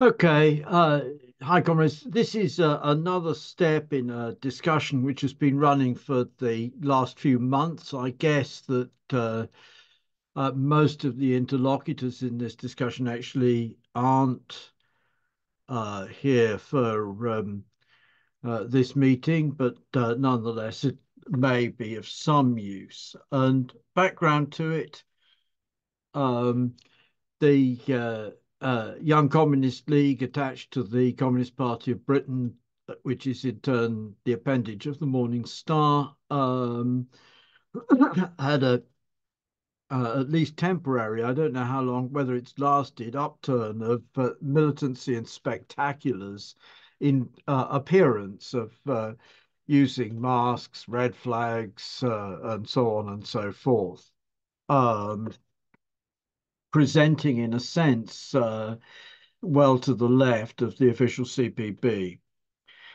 Okay, hi comrades. This is another step in a discussion which has been running for the last few months. I guess that most of the interlocutors in this discussion actually aren't here for this meeting, but nonetheless, it may be of some use. And background to it. Um, the Young Communist League attached to the Communist Party of Britain, which is in turn the appendage of the Morning Star, had a at least temporary, I don't know how long, whether it's lasted, upturn of militancy and spectaculars in appearance of using masks, red flags, and so on and so forth. Um, Presenting, in a sense, well to the left of the official CPB.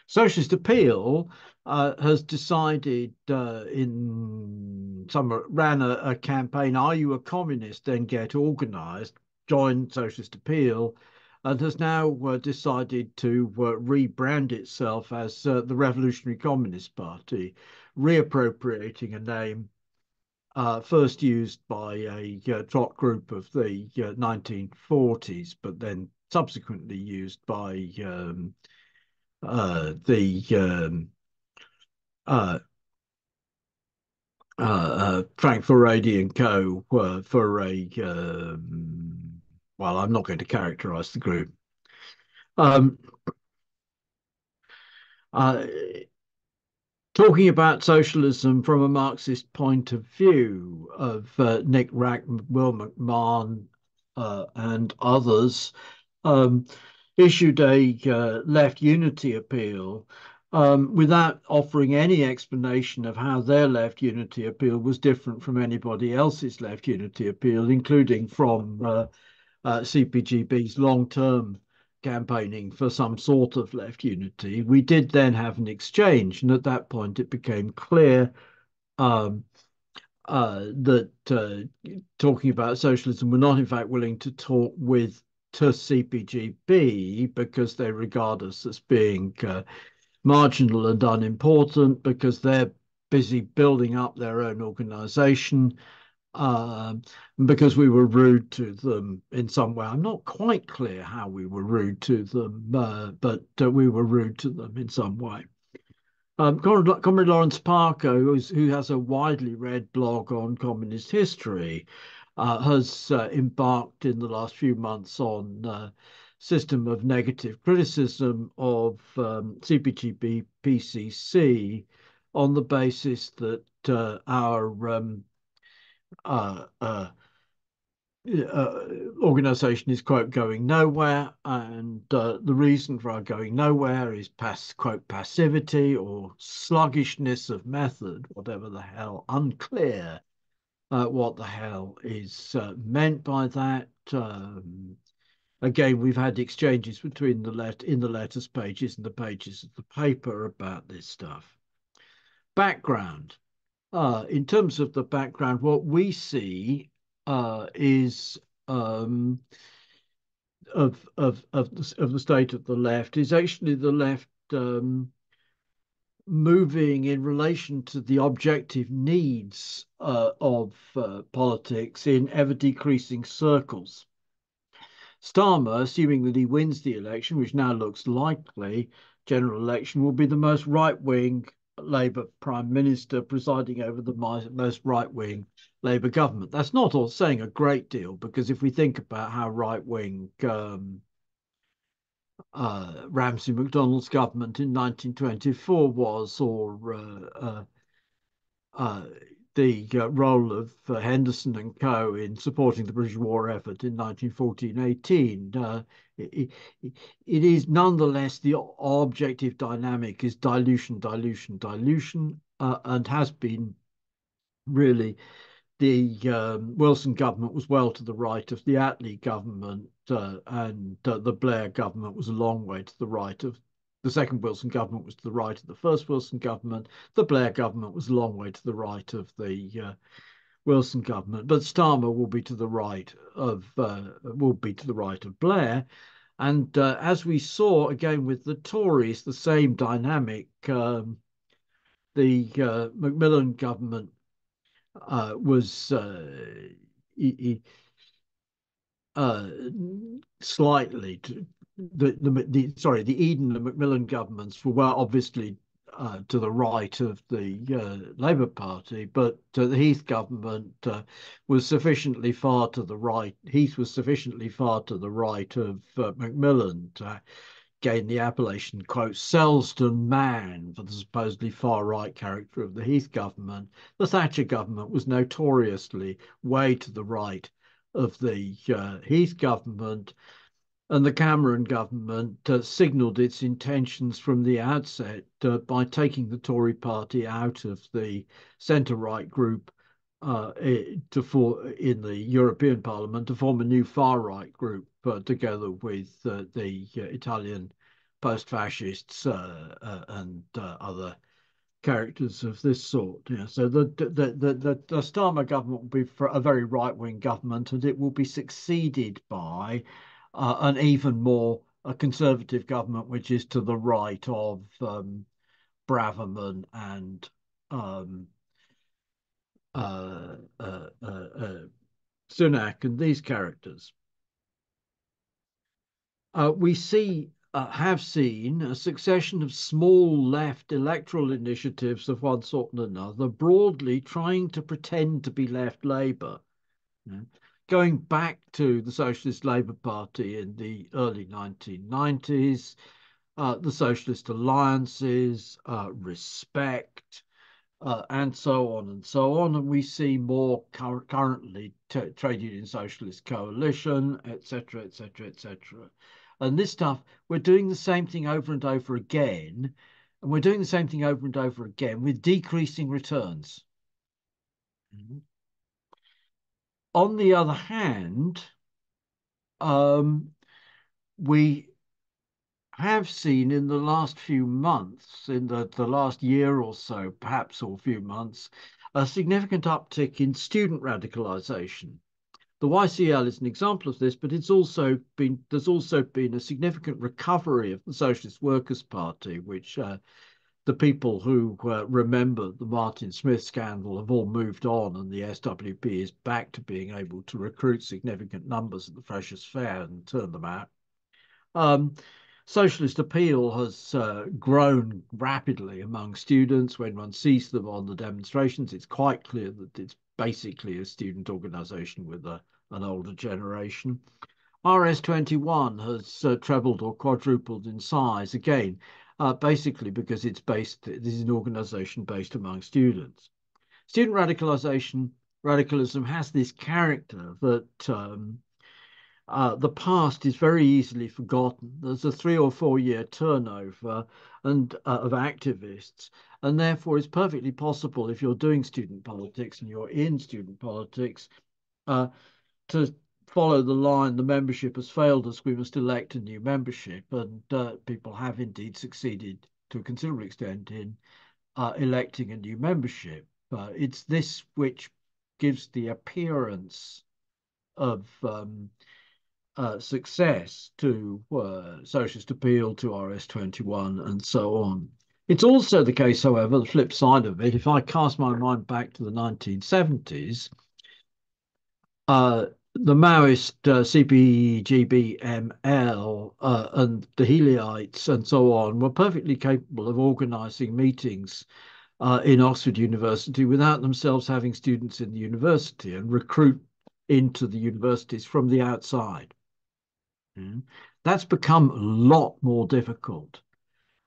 Socialist Appeal has decided in summer, ran a campaign, Are You a Communist? Then Get Organised, join Socialist Appeal, and has now decided to rebrand itself as the Revolutionary Communist Party, reappropriating a name first used by a trot group of the 1940s, but then subsequently used by the uh, Frank Furedi and Co. For a well, I'm not going to characterize the group. Um, uh, Talking about socialism from a Marxist point of view of Nick Rack, Will McMahon, and others, um, issued a left unity appeal without offering any explanation of how their left unity appeal was different from anybody else's left unity appeal, including from CPGB's long-term campaigning for some sort of left unity. We did then have an exchange, and at that point it became clear um, that talking about socialism were not in fact willing to talk with to CPGB because they regard us as being marginal and unimportant because they're busy building up their own organization, um, because we were rude to them in some way. I'm not quite clear how we were rude to them, but we were rude to them in some way. Comrade Lawrence Parker, who has a widely read blog on communist history, has embarked in the last few months on a system of negative criticism of CPGB PCC on the basis that our uh, uh, uh, organization is, quote, going nowhere. And the reason for our going nowhere is, quote, passivity or sluggishness of method, whatever the hell, unclear what the hell is meant by that. Again, we've had exchanges between in the letters pages and the pages of the paper about this stuff. Background. In terms of the background, what we see is um, of the state of the left is actually the left moving in relation to the objective needs of politics in ever decreasing circles. Starmer, assuming that he wins the election, which now looks likely, general election, will be the most right-wing Labour Prime Minister presiding over the most right-wing Labour government. That's not all saying a great deal, because if we think about how right-wing Ramsay MacDonald's government in 1924 was, or uh, the role of Henderson and Co. in supporting the British war effort in 1914-18. It, it is nonetheless the objective dynamic is dilution, dilution, dilution, and has been really. The Wilson government was well to the right of the Attlee government, and the Blair government was a long way to the right of the second Wilson government was to the right of the first Wilson government. The Blair government was a long way to the right of the Wilson government, but Starmer will be to the right of Blair, And as we saw again with the Tories, the same dynamic. The Macmillan government was uh, slightly to, the Eden and Macmillan governments were well obviously to the right of the Labour Party, but the Heath government was sufficiently far to the right. Heath was sufficiently far to the right of Macmillan to gain the appellation, quote, Selsdon man for the supposedly far right character of the Heath government. The Thatcher government was notoriously way to the right of the Heath government, and the Cameron government signalled its intentions from the outset by taking the Tory party out of the centre right group in the European Parliament to form a new far right group together with the Italian post fascists and other characters of this sort. Yeah, so the Starmer government will be for a very right wing government, and it will be succeeded by an even more a conservative government, which is to the right of Braverman and um, uh, uh, uh, uh, Sunak and these characters. We have seen a succession of small left electoral initiatives of one sort and another, broadly trying to pretend to be left Labour. You know, going back to the Socialist Labour Party in the early 1990s, the Socialist Alliances, Respect, and so on and so on. And we see more currently Trade Union Socialist Coalition, etc., etc., etc. And this stuff, we're doing the same thing over and over again. And we're doing the same thing over and over again with decreasing returns. Mhm. On the other hand, um, we have seen in the last few months, in the last year or so, perhaps, or few months, a significant uptick in student radicalization. The YCL is an example of this, but there's also been a significant recovery of the Socialist Workers' Party, which the people who remember the Martin Smith scandal have all moved on, and the SWP is back to being able to recruit significant numbers at the Freshers' Fair and turn them out. Um, Socialist appeal has grown rapidly among students. When one sees them on the demonstrations, it's quite clear that it's basically a student organisation with an older generation. RS21 has trebled or quadrupled in size again, basically because this is an organisation based among students. Student radicalism has this character that the past is very easily forgotten. There's a 3 or 4 year turnover of activists, and therefore it's perfectly possible if you're doing student politics and you're in student politics uh, to follow the line, the membership has failed us, we must elect a new membership, and people have indeed succeeded to a considerable extent in electing a new membership. It's this which gives the appearance of success to socialist appeal, to RS21, and so on. It's also the case, however, the flip side of it, if I cast my mind back to the 1970s, the Maoist CPGBML and the Helioites and so on were perfectly capable of organising meetings in Oxford University without themselves having students in the university and recruit into the universities from the outside. Mm. That's become a lot more difficult.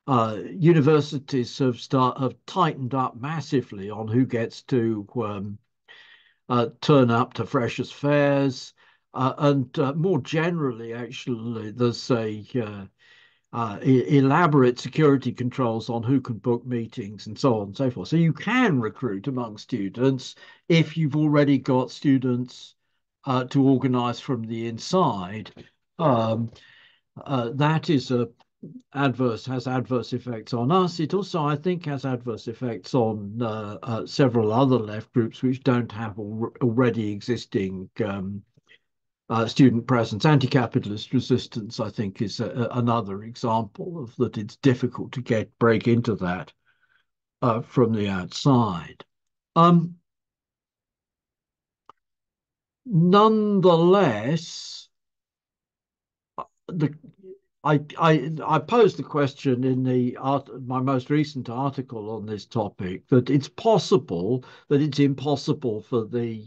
Universities have tightened up massively on who gets to turn up to freshers' fairs, and more generally, actually, there's elaborate security controls on who can book meetings and so on and so forth. So you can recruit among students if you've already got students to organise from the inside. Um, that is has adverse effects on us. It also, I think, has adverse effects on several other left groups which don't have already existing student presence. Anti-capitalist resistance, I think, is another example of that. It's difficult to break into that from the outside. Um, Nonetheless, the I posed the question in my most recent article on this topic that it's possible that it's impossible for the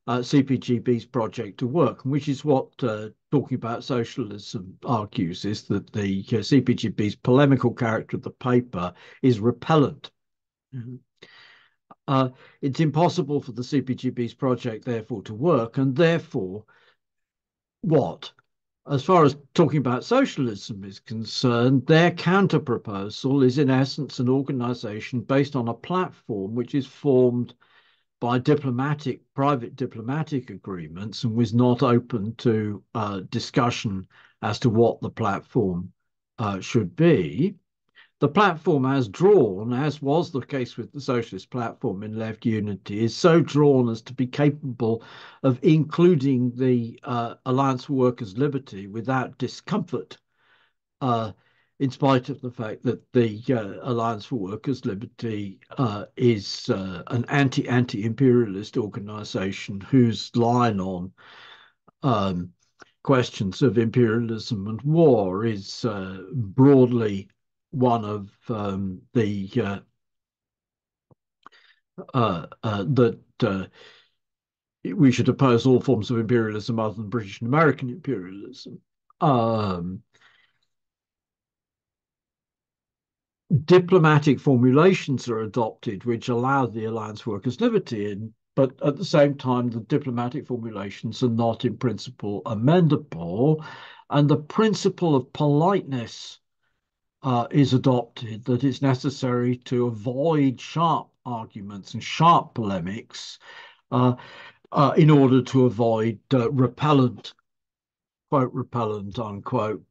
CPGB's project to work, which is what talking about socialism argues, is that the CPGB's polemical character of the paper is repellent. Mhm. Uh, it's impossible for the CPGB's project, therefore, to work, and therefore, what? As far as talking about socialism is concerned, their counter proposal is in essence an organization based on a platform which is formed by private diplomatic agreements and was not open to discussion as to what the platform should be. The platform has drawn, as was the case with the socialist platform in Left Unity, is so drawn as to be capable of including the Alliance for Workers' Liberty without discomfort, uh, in spite of the fact that the Alliance for Workers' Liberty is an anti-imperialist organization whose line on um, questions of imperialism and war is broadly one of that we should oppose all forms of imperialism other than British and American imperialism. Um, Diplomatic formulations are adopted which allow the Alliance Workers' Liberty in, but at the same time, the diplomatic formulations are not in principle amendable. And the principle of politeness is adopted, that it's necessary to avoid sharp arguments and sharp polemics uh, in order to avoid repellent, quote, repellent, unquote,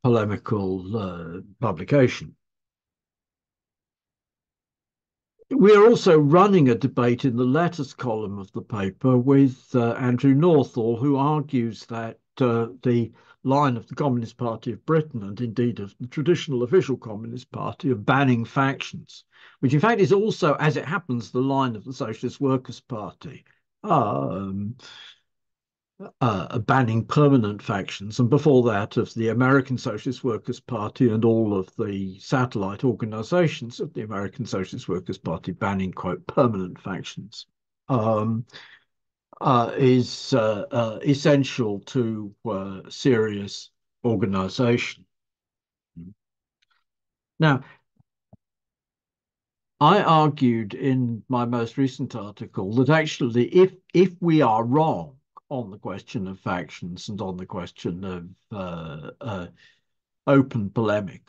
polemical publication. We are also running a debate in the letters column of the paper with Andrew Northall, who argues that the line of the Communist Party of Britain, and indeed of the traditional official Communist Party, of banning factions, which in fact is also, as it happens, the line of the Socialist Workers' Party, um, banning permanent factions, and before that of the American Socialist Workers' Party and all of the satellite organizations of the American Socialist Workers' Party banning, quote, permanent factions, um, is essential to serious organization. Now, I argued in my most recent article that actually, if we are wrong on the question of factions and on the question of open polemic,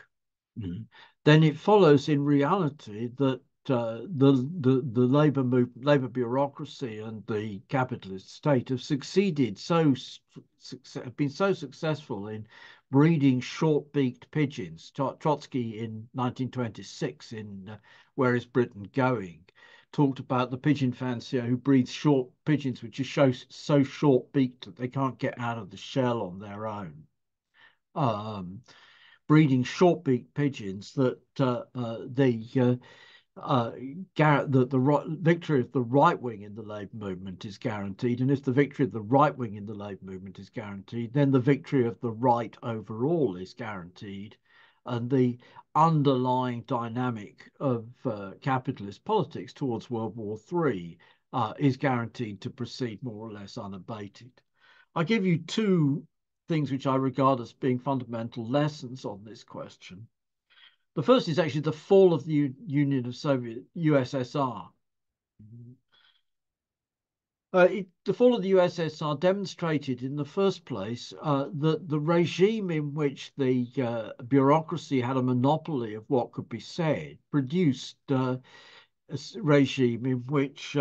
then it follows in reality that the labour bureaucracy and the capitalist state have succeeded have been so successful in breeding short-beaked pigeons. Trotsky in 1926 in Where is Britain Going? Talked about the pigeon fancier who breeds short pigeons which are so short-beaked that they can't get out of the shell on their own. Breeding short-beaked pigeons that the victory of the right wing in the Labour movement is guaranteed, and if the victory of the right wing in the Labour movement is guaranteed, then the victory of the right overall is guaranteed, and the underlying dynamic of capitalist politics towards World War III is guaranteed to proceed more or less unabated. I give you two things which I regard as being fundamental lessons on this question. The first is actually the fall of the Union of Soviet USSR. The fall of the USSR demonstrated, in the first place, that the regime in which the bureaucracy had a monopoly of what could be said produced a regime in which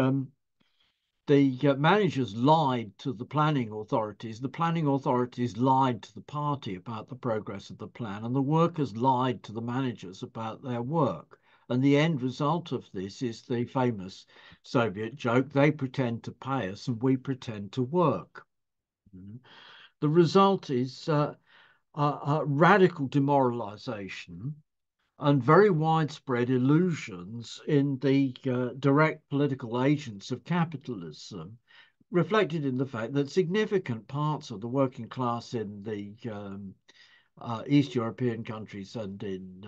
the managers lied to the planning authorities. The planning authorities lied to the party about the progress of the plan, and the workers lied to the managers about their work. And the end result of this is the famous Soviet joke, they pretend to pay us and we pretend to work. The result is radical demoralization and very widespread illusions in the direct political agents of capitalism, reflected in the fact that significant parts of the working class in the East European countries and in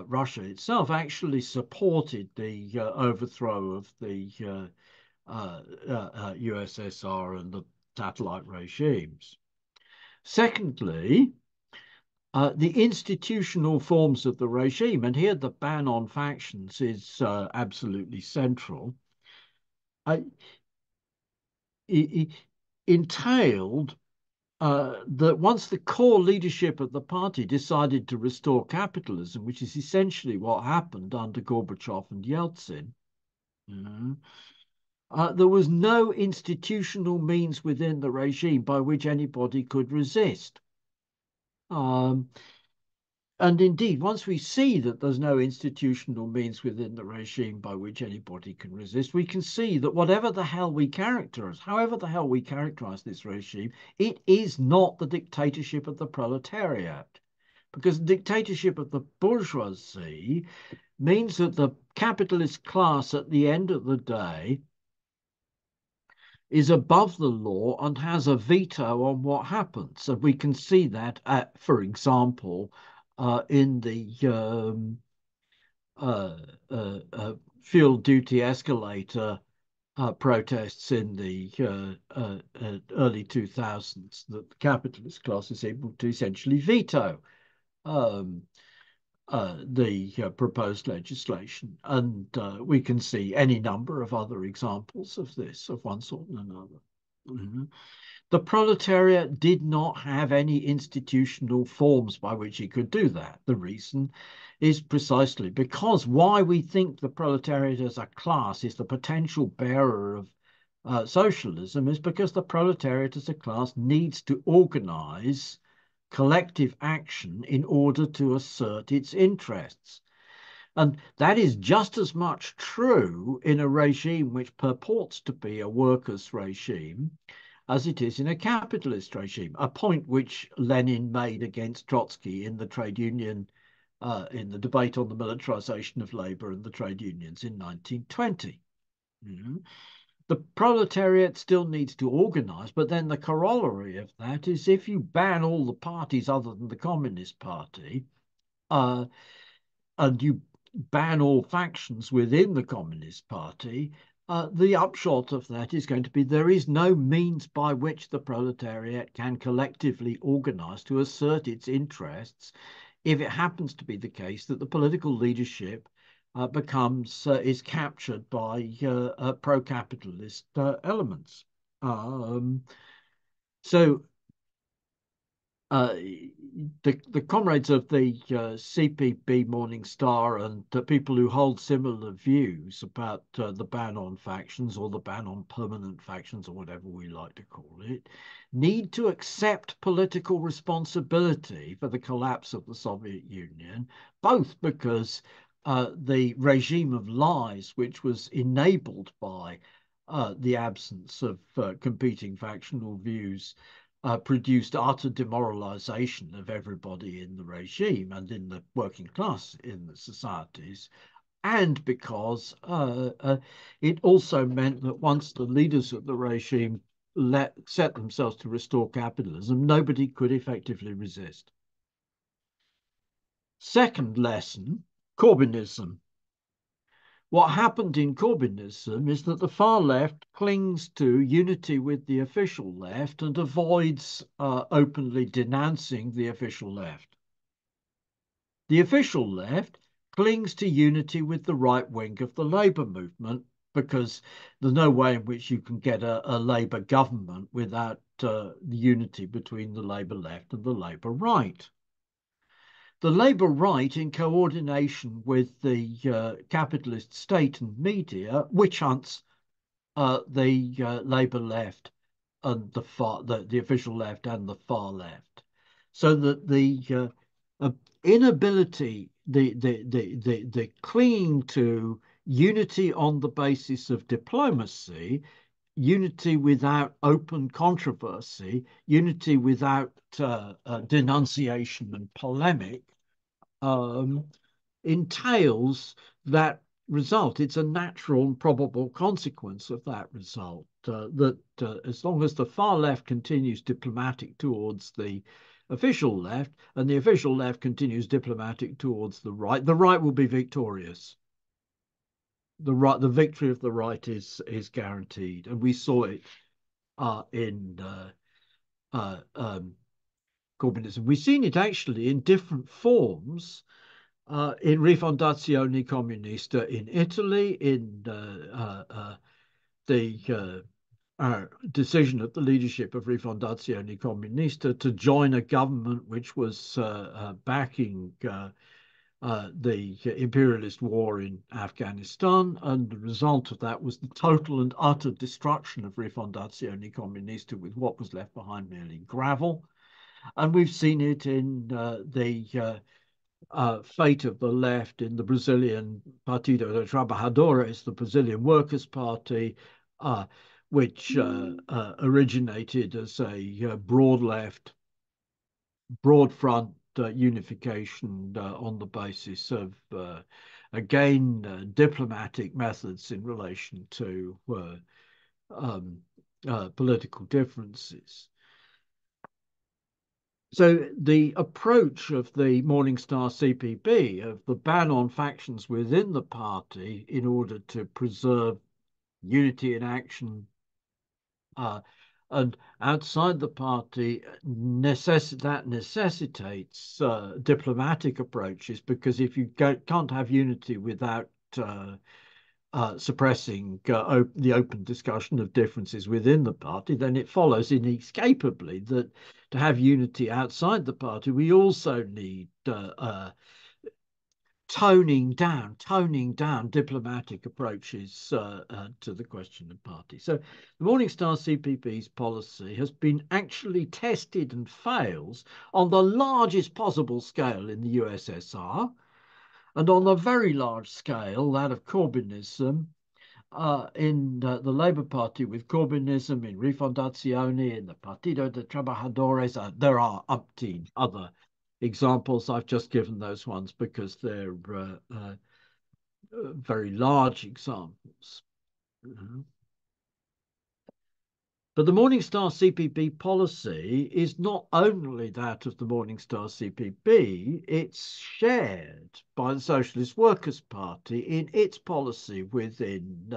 Russia itself actually supported the overthrow of the USSR and the satellite regimes. Secondly, the institutional forms of the regime, and here the ban on factions is absolutely central, uh, entailed that once the core leadership of the party decided to restore capitalism, which is essentially what happened under Gorbachev and Yeltsin, mhm, there was no institutional means within the regime by which anybody could resist. Um, And indeed, once we see that there's no institutional means within the regime by which anybody can resist, we can see that whatever the hell we characterize, however the hell we characterize this regime, it is not the dictatorship of the proletariat. Because the dictatorship of the bourgeoisie means that the capitalist class at the end of the day is above the law and has a veto on what happens. And we can see that, for example, in the uh, fuel duty escalator protests in the early 2000s, that the capitalist class is able to essentially veto um, the proposed legislation. And we can see any number of other examples of this, of one sort and another. Mhm. The proletariat did not have any institutional forms by which he could do that. The reason is precisely because why we think the proletariat as a class is the potential bearer of socialism is because the proletariat as a class needs to organize collective action in order to assert its interests. And that is just as much true in a regime which purports to be a workers' regime as it is in a capitalist regime, a point which Lenin made against Trotsky in the trade union, in the debate on the militarization of labor and the trade unions in 1920. Mhm. The proletariat still needs to organize, but then the corollary of that is if you ban all the parties other than the Communist Party, uh, and you ban all factions within the Communist Party, the upshot of that is going to be there is no means by which the proletariat can collectively organize to assert its interests if it happens to be the case that the political leadership is captured by pro-capitalist elements. Um, so uh, the comrades of the CPB Morning Star and the people who hold similar views about the ban on factions or the ban on permanent factions or whatever we like to call it need to accept political responsibility for the collapse of the Soviet Union, both because the regime of lies, which was enabled by the absence of competing factional views, produced utter demoralization of everybody in the regime and in the working class in the societies, and because it also meant that once the leaders of the regime set themselves to restore capitalism, nobody could effectively resist. Second lesson, Corbynism. What happened in Corbynism is that the far left clings to unity with the official left and avoids openly denouncing the official left. The official left clings to unity with the right wing of the Labour movement because there's no way in which you can get a Labour government without the unity between the Labour left and the Labour right. The Labour right, in coordination with the capitalist state and media, witch hunts the Labour left and the official left and the far left, so that the inability, the clinging to unity on the basis of diplomacy unity without open controversy, unity without denunciation and polemic, um, entails that result. It's a natural and probable consequence of that result. That as long as the far left continues diplomatic towards the official left and the official left continues diplomatic towards the right will be victorious. The victory of the right is guaranteed, and we saw it in Corbynism. We've seen it actually in different forms in Rifondazione Comunista in Italy, in the decision of the leadership of Rifondazione Comunista to join a government which was backing the imperialist war in Afghanistan, and the result of that was the total and utter destruction of Rifondazione Comunista, with what was left behind merely gravel. And we've seen it in the fate of the left in the Brazilian Partido dos Trabalhadores, the Brazilian Workers' Party, which originated as a broad left, broad front unification on the basis of, again, diplomatic methods in relation to um, political differences. So the approach of the Morning Star CPB of the ban on factions within the party in order to preserve unity in action and outside the party that necessitates diplomatic approaches, because if you can't have unity without suppressing the open discussion of differences within the party, then it follows inescapably that to have unity outside the party, we also need toning down diplomatic approaches to the question of party. So the Morning Star CPB's policy has been actually tested and fails on the largest possible scale in the USSR, and on a very large scale, that of Corbynism, in the Labour Party with Corbynism, in Rifondazione, in the Partido de Trabajadores. There are umpteen other examples. I've just given those ones because they're very large examples. Mhm. But the Morning Star CPB policy is not only that of the Morning Star CPB, it's shared by the Socialist Workers' Party in its policy within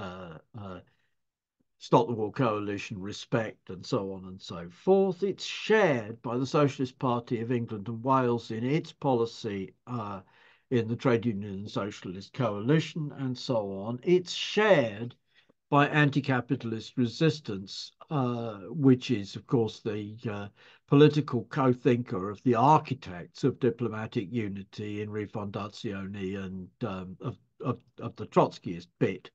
Stop the War Coalition, Respect, and so on and so forth. It's shared by the Socialist Party of England and Wales in its policy in the Trade Union and Socialist Coalition, and so on. It's shared by anti-capitalist resistance, which is, of course, the political co-thinker of the architects of diplomatic unity in Rifondazione and of the Trotskyist bit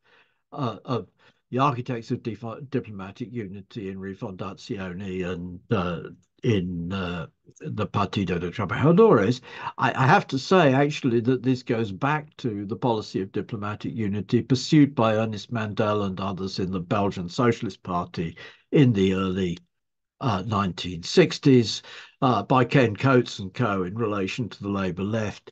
of the architects of diplomatic unity in Rifondazione and in the Partido de Trabajadores. I have to say, actually, that this goes back to the policy of diplomatic unity pursued by Ernest Mandel and others in the Belgian Socialist Party in the early 1960s, by Ken Coates and co. in relation to the Labour left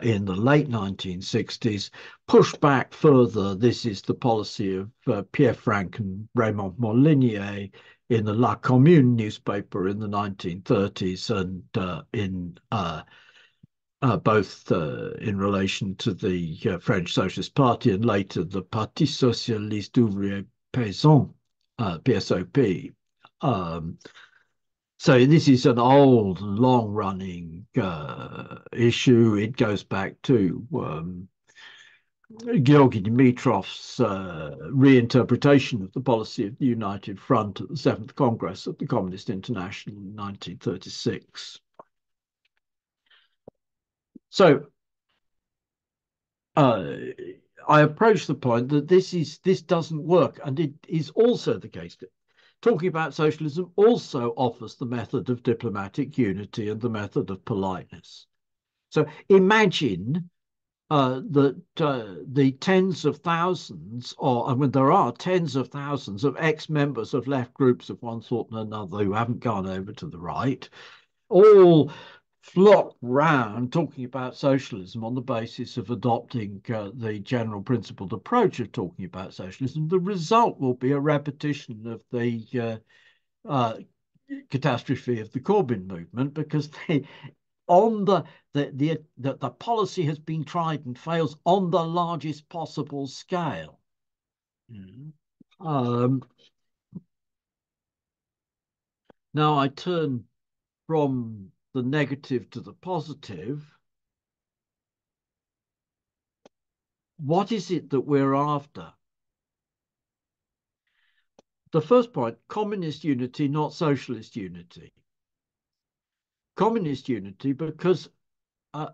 in the late 1960s. Pushed back further, this is the policy of Pierre Franck and Raymond Molinier in the La Commune newspaper in the 1930s, and in both in relation to the French Socialist Party and later the Parti Socialiste Ouvrier Paysan, PSOP. So this is an old, long-running issue. It goes back to Georgy Dimitrov's reinterpretation of the policy of the United Front at the Seventh Congress of the Communist International in 1936. So I approach the point that this doesn't work, and it is also the case that talking about socialism also offers the method of diplomatic unity and the method of politeness. So imagine that the tens of thousands, or I mean, there are tens of thousands of ex-members of left groups of one sort and another who haven't gone over to the right, all flock round talking about socialism on the basis of adopting the general principled approach of talking about socialism. The result will be a repetition of the catastrophe of the Corbyn movement because they on the policy has been tried and fails on the largest possible scale. Mm. Um, Now I turn from the negative to the positive. What is it that we're after? The first point, communist unity, not socialist unity. Communist unity because uh,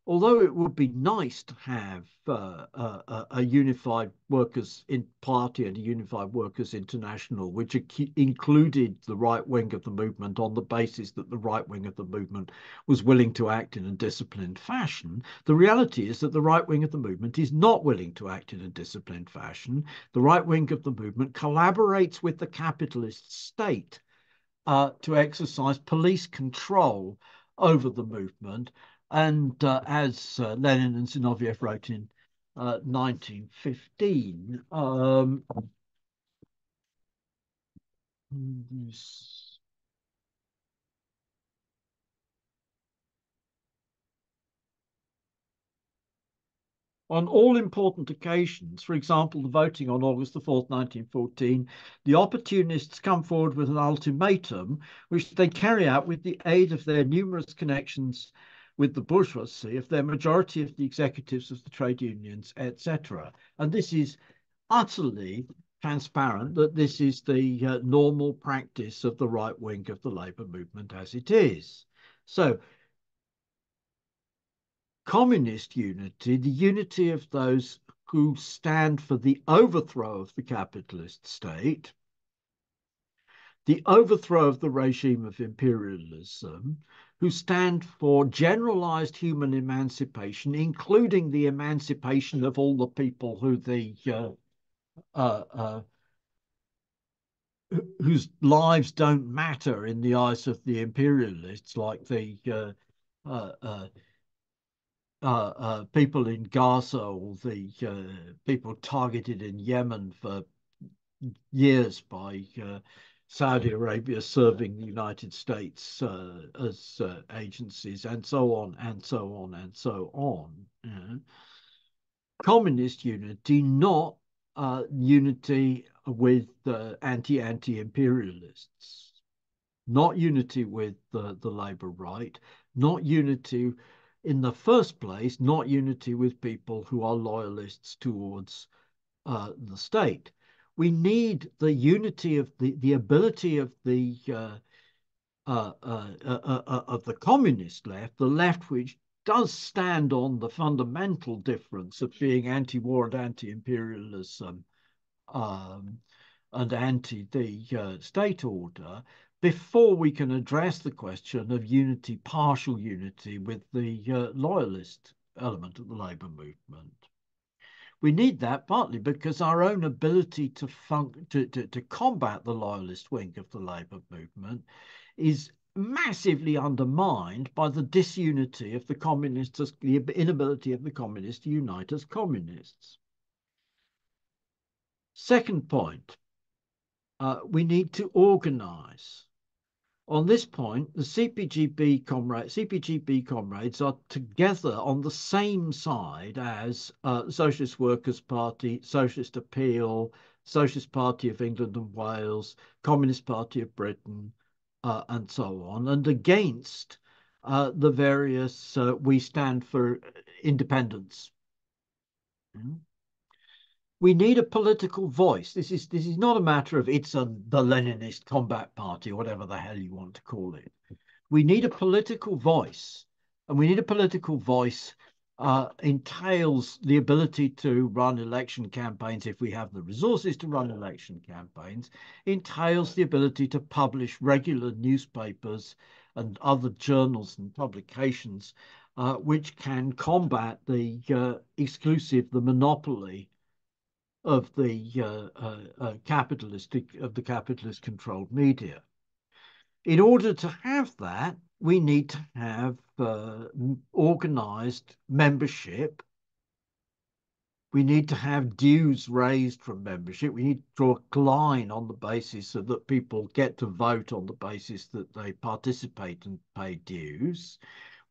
although it would be nice to have a unified workers' in party and a unified workers' international, which included the right wing of the movement on the basis that the right wing of the movement was willing to act in a disciplined fashion, the reality is that the right wing of the movement is not willing to act in a disciplined fashion. The right wing of the movement collaborates with the capitalist state to exercise police control over the movement. And as Lenin and Zinoviev wrote in 1915, on all important occasions, for example, the voting on August the 4th, 1914, the opportunists come forward with an ultimatum, which they carry out with the aid of their numerous connections with the bourgeoisie, of their majority of the executives of the trade unions, etc. And this is utterly transparent that this is the normal practice of the right wing of the labour movement as it is. So communist unity, the unity of those who stand for the overthrow of the capitalist state, the overthrow of the regime of imperialism, who stand for generalized human emancipation, including the emancipation of all the people who uh, uh, whose lives don't matter in the eyes of the imperialists, like the uh, uh, people in Gaza or the people targeted in Yemen for years by Saudi Arabia serving the United States as agencies, and so on, and so on, and so on. Communist unity, not unity with anti-imperialists, not unity with the labour right, not unity in the first place, not unity with people who are loyalists towards the state. We need the unity of the ability of the communist left, the left which does stand on the fundamental difference of being anti-war and anti-imperialism um, and anti the state order before we can address the question of unity, partial unity with the loyalist element of the labour movement. We need that partly because our own ability to combat the loyalist wing of the labour movement is massively undermined by the disunity of the communists, the inability of the communists to unite as communists. Second point, we need to organise. On this point, the CPGB comrades are together on the same side as the Socialist Workers' Party, Socialist Appeal, Socialist Party of England and Wales, Communist Party of Britain, and so on, and against the various We Stand for Independence. Mm. We need a political voice. This is not a matter of it's the Leninist combat party, or whatever the hell you want to call it. We need a political voice, and we need a political voice entails the ability to run election campaigns if we have the resources to run election campaigns, entails the ability to publish regular newspapers and other journals and publications which can combat the monopoly of the capitalist controlled media. In order to have that, we need to have organized membership. We need to have dues raised from membership. We need to draw a line on the basis so that people get to vote on the basis that they participate and pay dues.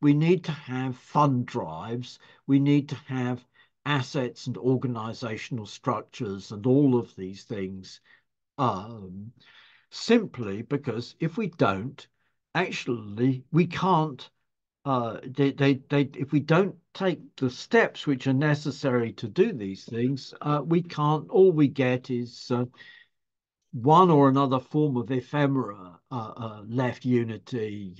We need to have fund drives. We need to have assets and organizational structures and all of these things, um, simply because if we don't, actually, we can't. If we don't take the steps which are necessary to do these things, we can't. All we get is one or another form of ephemera, left unity,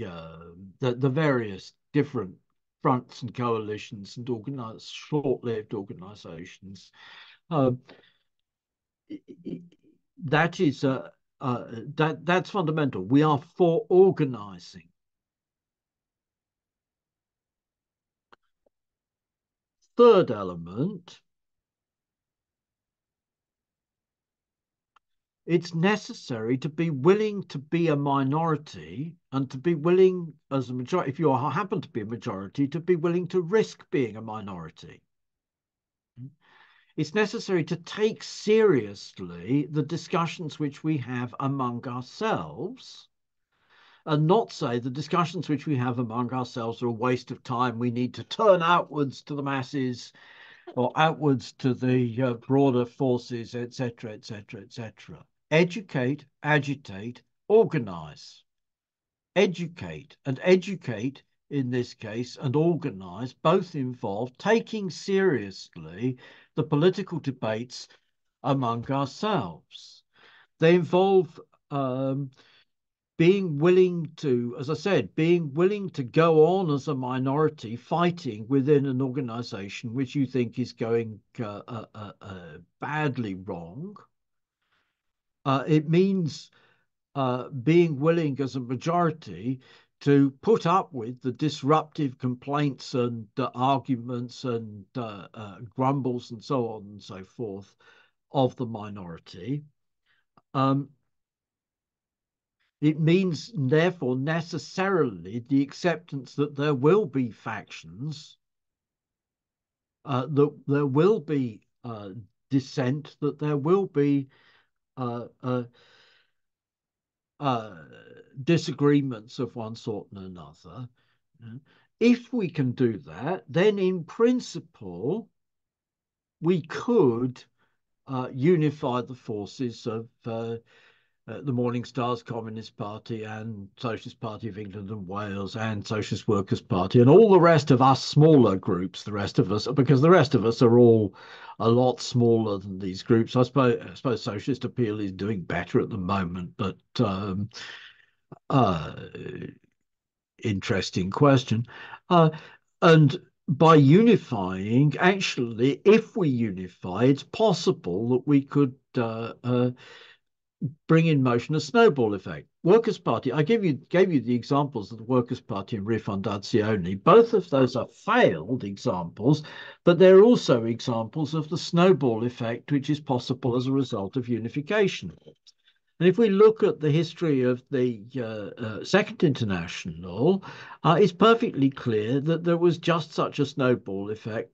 the various different fronts and coalitions and organized, short-lived organizations. Um, that is that's fundamental. We are for organizing. Third element, it's necessary to be willing to be a minority and to be willing as a majority, if you happen to be a majority, to be willing to risk being a minority. It's necessary to take seriously the discussions which we have among ourselves and not say the discussions which we have among ourselves are a waste of time. We need to turn outwards to the masses or outwards to the broader forces, etc., etc., etc. Educate, agitate, organize. Educate and educate in this case and organize both involve taking seriously the political debates among ourselves. They involve being willing to, as I said, being willing to go on as a minority fighting within an organization which you think is going badly wrong. It means being willing as a majority to put up with the disruptive complaints and arguments and grumbles and so on and so forth of the minority. Um, It means, therefore, necessarily the acceptance that there will be factions, that there will be dissent, that there will be uh, uh, uh, disagreements of one sort and another. If we can do that, then in principle, we could unify the forces of the Morning Stars Communist Party and Socialist Party of England and Wales and Socialist Workers' Party and all the rest of us smaller groups, the rest of us, because the rest of us are all a lot smaller than these groups. I suppose Socialist Appeal is doing better at the moment, but uh, interesting question. And by unifying, actually, if we unify, it's possible that we could bring in motion a snowball effect. Workers' Party, I gave you the examples of the Workers' Party and Rifondazione. Both of those are failed examples, but they're also examples of the snowball effect, which is possible as a result of unification. And if we look at the history of the Second International, it's perfectly clear that there was just such a snowball effect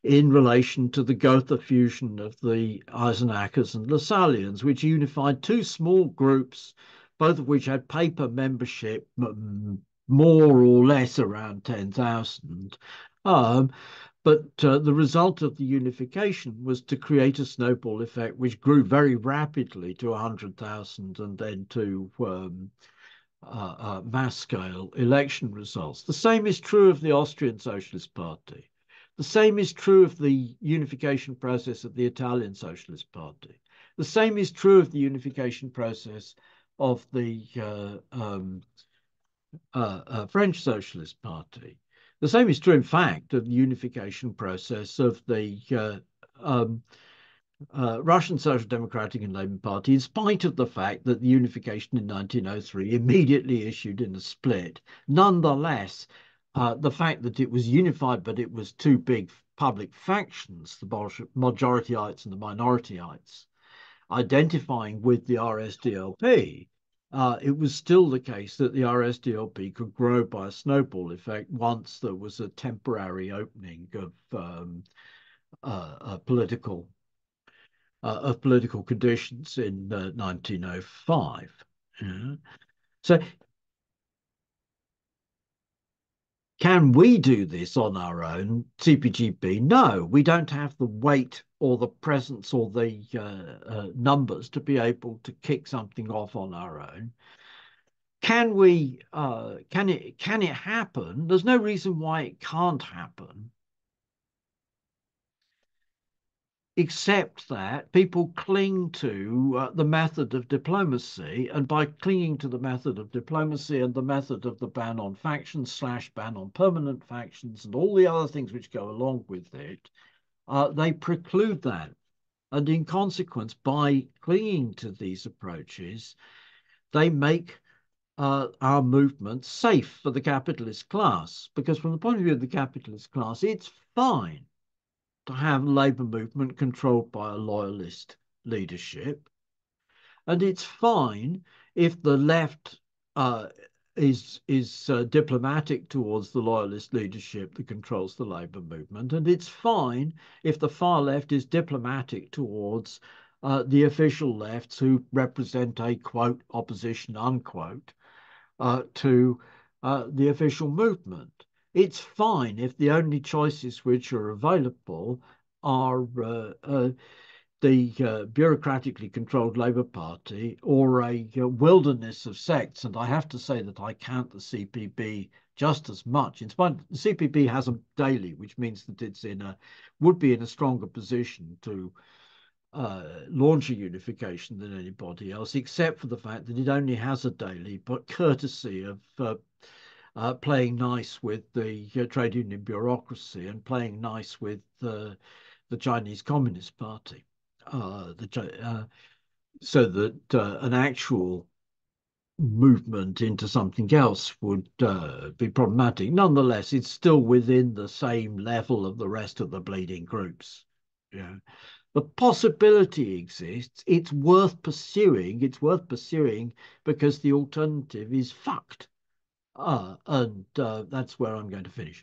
in relation to the Gotha fusion of the Eisenackers and Lasallians, which unified two small groups, both of which had paper membership, more or less around 10,000. But the result of the unification was to create a snowball effect, which grew very rapidly to 100,000 and then to mass scale election results. The same is true of the Austrian Socialist Party. The same is true of the unification process of the Italian Socialist Party. The same is true of the unification process of the French Socialist Party. The same is true, in fact, of the unification process of the Russian Social Democratic and Labour Party, in spite of the fact that the unification in 1903 immediately issued in a split. Nonetheless, The fact that it was unified, but it was two big public factions, the majorityites and the minorityites, identifying with the RSDLP, it was still the case that the RSDLP could grow by a snowball effect once there was a temporary opening political of political conditions in 1905. Yeah. So can we do this on our own, CPGB? No, we don't have the weight or the presence or the numbers to be able to kick something off on our own. Can we? Can it happen? There's no reason why it can't happen, except that people cling to the method of diplomacy, and by clinging to the method of diplomacy and the method of the ban on factions slash ban on permanent factions and all the other things which go along with it, they preclude that. And in consequence, by clinging to these approaches, they make our movement safe for the capitalist class. Because from the point of view of the capitalist class, it's fine to have labour movement controlled by a loyalist leadership. And it's fine if the left is diplomatic towards the loyalist leadership that controls the labour movement, and it's fine if the far left is diplomatic towards the official lefts who represent a quote opposition unquote to the official movement. It's fine if the only choices which are available are the bureaucratically controlled Labour Party or a wilderness of sects. And I have to say that I count the CPB just as much. In spite, the CPB has a daily, which means that it's would be in a stronger position to launch a unification than anybody else, except for the fact that it only has a daily, but courtesy of playing nice with the trade union bureaucracy and playing nice with the Chinese Communist Party, so that an actual movement into something else would be problematic. Nonetheless, it's still within the same level of the rest of the bleeding groups. Yeah. The possibility exists. It's worth pursuing. It's worth pursuing because the alternative is fucked. And that's where I'm going to finish.